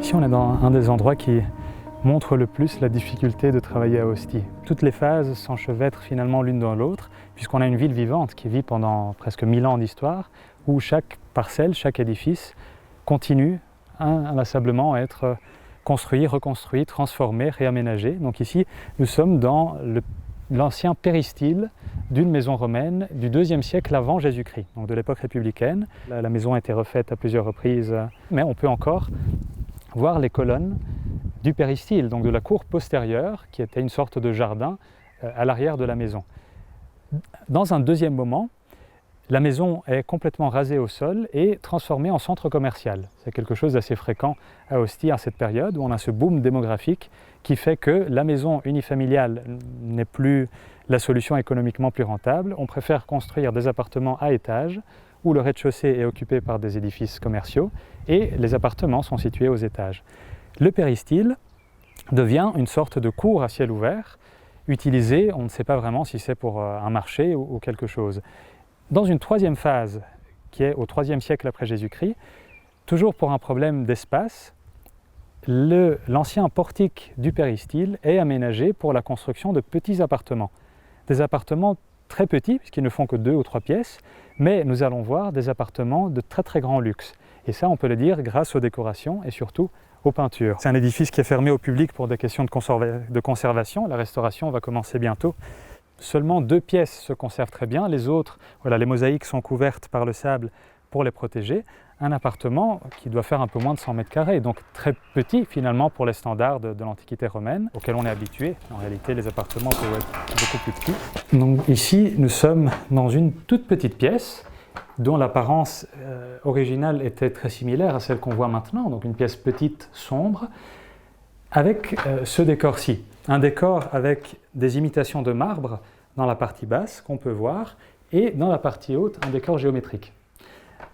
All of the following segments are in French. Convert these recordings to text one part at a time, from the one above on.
Ici, on est dans un des endroits qui montre le plus la difficulté de travailler à Ostie. Toutes les phases s'enchevêtrent finalement l'une dans l'autre, puisqu'on a une ville vivante qui vit pendant presque 1000 ans d'histoire, où chaque parcelle, chaque édifice continue inlassablement à être construit, reconstruit, transformé, réaménagé. Donc ici, nous sommes dans l'ancien péristyle d'une maison romaine du IIe siècle avant Jésus-Christ, donc de l'époque républicaine. La maison a été refaite à plusieurs reprises, mais on peut encore voir les colonnes du péristyle, donc de la cour postérieure, qui était une sorte de jardin à l'arrière de la maison. Dans un deuxième moment, la maison est complètement rasée au sol et transformée en centre commercial. C'est quelque chose d'assez fréquent à Ostie à cette période, où on a ce boom démographique qui fait que la maison unifamiliale n'est plus la solution économiquement plus rentable. On préfère construire des appartements à étages, où le rez-de-chaussée est occupé par des édifices commerciaux et les appartements sont situés aux étages. Le péristyle devient une sorte de cour à ciel ouvert, utilisée, on ne sait pas vraiment si c'est pour un marché ou quelque chose. Dans une troisième phase, qui est au IIIe siècle après Jésus-Christ, toujours pour un problème d'espace, l'ancien portique du péristyle est aménagé pour la construction de petits appartements. Des appartements très petits, puisqu'ils ne font que 2 ou 3 pièces, mais nous allons voir des appartements de très très grand luxe. Et ça, on peut le dire grâce aux décorations et surtout aux peintures. C'est un édifice qui est fermé au public pour des questions de conservation. La restauration va commencer bientôt. Seulement 2 pièces se conservent très bien. Les autres, voilà, les mosaïques sont couvertes par le sable pour les protéger. Un appartement qui doit faire un peu moins de 100 mètres carrés, donc très petit finalement pour les standards de l'Antiquité romaine, auxquels on est habitué. En réalité, les appartements peuvent être beaucoup plus petits. Donc ici, nous sommes dans une toute petite pièce dont l'apparence originale était très similaire à celle qu'on voit maintenant, donc une pièce petite, sombre, avec ce décor-ci. Un décor avec des imitations de marbre dans la partie basse qu'on peut voir, et dans la partie haute, un décor géométrique.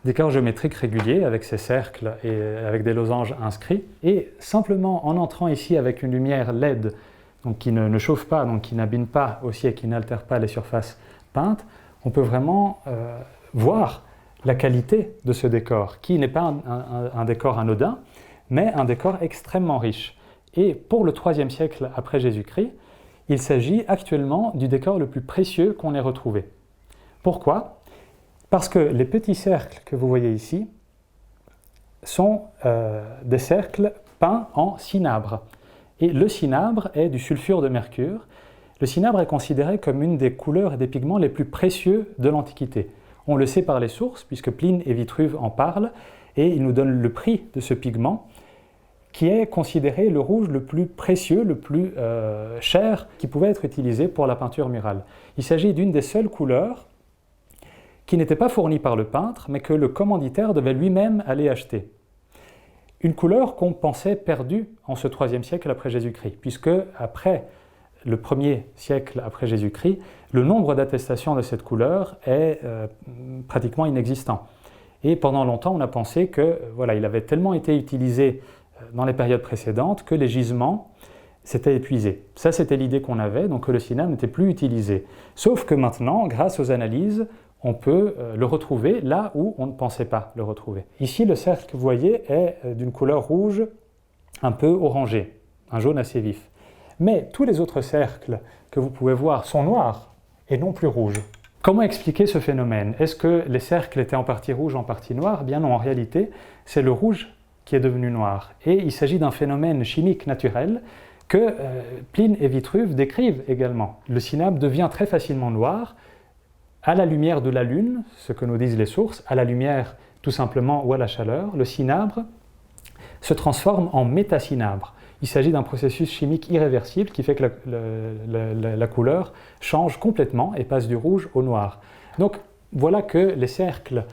Décor géométrique régulier avec ses cercles et avec des losanges inscrits. Et simplement en entrant ici avec une lumière LED, donc qui ne chauffe pas, donc qui n'abîme pas aussi et qui n'altère pas les surfaces peintes, on peut vraiment voir la qualité de ce décor, qui n'est pas un décor anodin, mais un décor extrêmement riche. Et pour le IIIe siècle après Jésus-Christ, il s'agit actuellement du décor le plus précieux qu'on ait retrouvé. Pourquoi ? Parce que les petits cercles que vous voyez ici sont des cercles peints en cinabre. Et le cinabre est du sulfure de mercure. Le cinabre est considéré comme une des couleurs et des pigments les plus précieux de l'Antiquité. On le sait par les sources, puisque Pline et Vitruve en parlent, et ils nous donnent le prix de ce pigment, qui est considéré le rouge le plus précieux, le plus cher, qui pouvait être utilisé pour la peinture murale. Il s'agit d'une des seules couleurs qui n'était pas fournie par le peintre, mais que le commanditaire devait lui-même aller acheter. Une couleur qu'on pensait perdue en ce IIIe siècle après Jésus-Christ, puisque après le 1er siècle après Jésus-Christ, le nombre d'attestations de cette couleur est pratiquement inexistant. Et pendant longtemps, on a pensé que voilà, il avait tellement été utilisé dans les périodes précédentes que les gisements s'étaient épuisés. Ça, c'était l'idée qu'on avait, donc que le cinabre n'était plus utilisé. Sauf que maintenant, grâce aux analyses, on peut le retrouver là où on ne pensait pas le retrouver. Ici, le cercle que vous voyez est d'une couleur rouge un peu orangée, un jaune assez vif. Mais tous les autres cercles que vous pouvez voir sont noirs et non plus rouges. Comment expliquer ce phénomène? Est-ce que les cercles étaient en partie rouges, en partie noirs? Bien non, en réalité, c'est le rouge qui est devenu noir. Et il s'agit d'un phénomène chimique naturel que Pline et Vitruve décrivent également. Le cinabre devient très facilement noir à la lumière de la lune, ce que nous disent les sources, à la lumière tout simplement ou à la chaleur. Le cinabre se transforme en métacinabre. Il s'agit d'un processus chimique irréversible qui fait que la couleur change complètement et passe du rouge au noir. Donc voilà que les cercles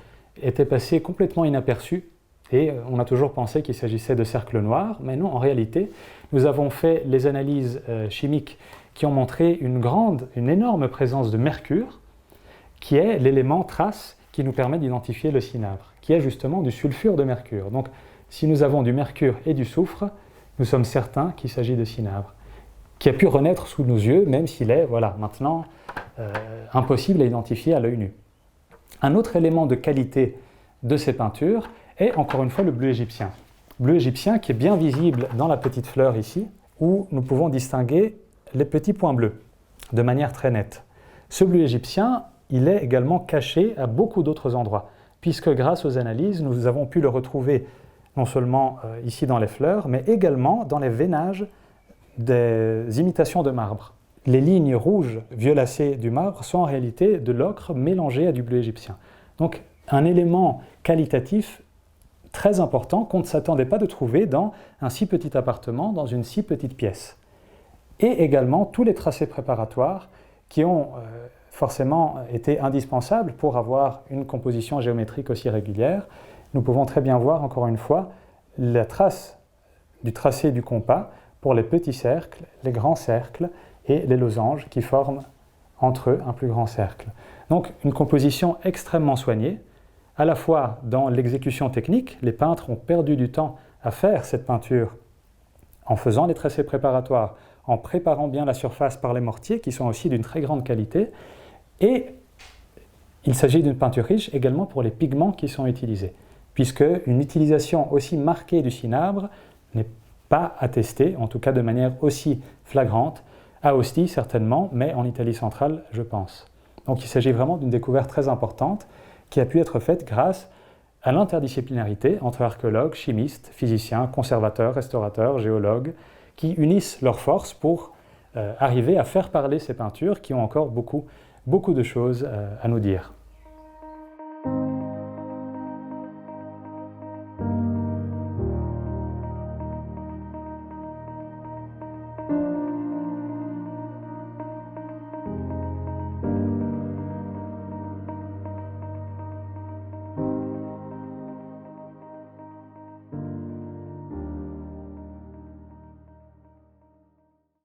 étaient passés complètement inaperçus et on a toujours pensé qu'il s'agissait de cercles noirs, mais non, en réalité, nous avons fait les analyses chimiques qui ont montré une énorme présence de mercure, qui est l'élément trace qui nous permet d'identifier le cinabre, qui est justement du sulfure de mercure. Donc si nous avons du mercure et du soufre, nous sommes certains qu'il s'agit de cinabre, qui a pu renaître sous nos yeux, même s'il est maintenant impossible à identifier à l'œil nu. Un autre élément de qualité de ces peintures est encore une fois le bleu égyptien. bleu égyptien qui est bien visible dans la petite fleur ici, où nous pouvons distinguer les petits points bleus de manière très nette. Ce bleu égyptien, il est également caché à beaucoup d'autres endroits, puisque grâce aux analyses, nous avons pu le retrouver non seulement ici dans les fleurs, mais également dans les veinages des imitations de marbre. Les lignes rouges violacées du marbre sont en réalité de l'ocre mélangé à du bleu égyptien. Donc un élément qualitatif très important qu'on ne s'attendait pas de trouver dans un si petit appartement, dans une si petite pièce. Et également tous les tracés préparatoires qui ont forcément été indispensables pour avoir une composition géométrique aussi régulière. Nous pouvons très bien voir encore une fois la trace du tracé du compas pour les petits cercles, les grands cercles et les losanges qui forment entre eux un plus grand cercle. Donc une composition extrêmement soignée, à la fois dans l'exécution technique, les peintres ont perdu du temps à faire cette peinture en faisant les tracés préparatoires, en préparant bien la surface par les mortiers qui sont aussi d'une très grande qualité, et il s'agit d'une peinture riche également pour les pigments qui sont utilisés, puisque une utilisation aussi marquée du cinabre n'est pas attestée, en tout cas de manière aussi flagrante, à Ostie certainement, mais en Italie centrale je pense. Donc il s'agit vraiment d'une découverte très importante qui a pu être faite grâce à l'interdisciplinarité entre archéologues, chimistes, physiciens, conservateurs, restaurateurs, géologues, qui unissent leurs forces pour arriver à faire parler ces peintures qui ont encore beaucoup de choses à nous dire.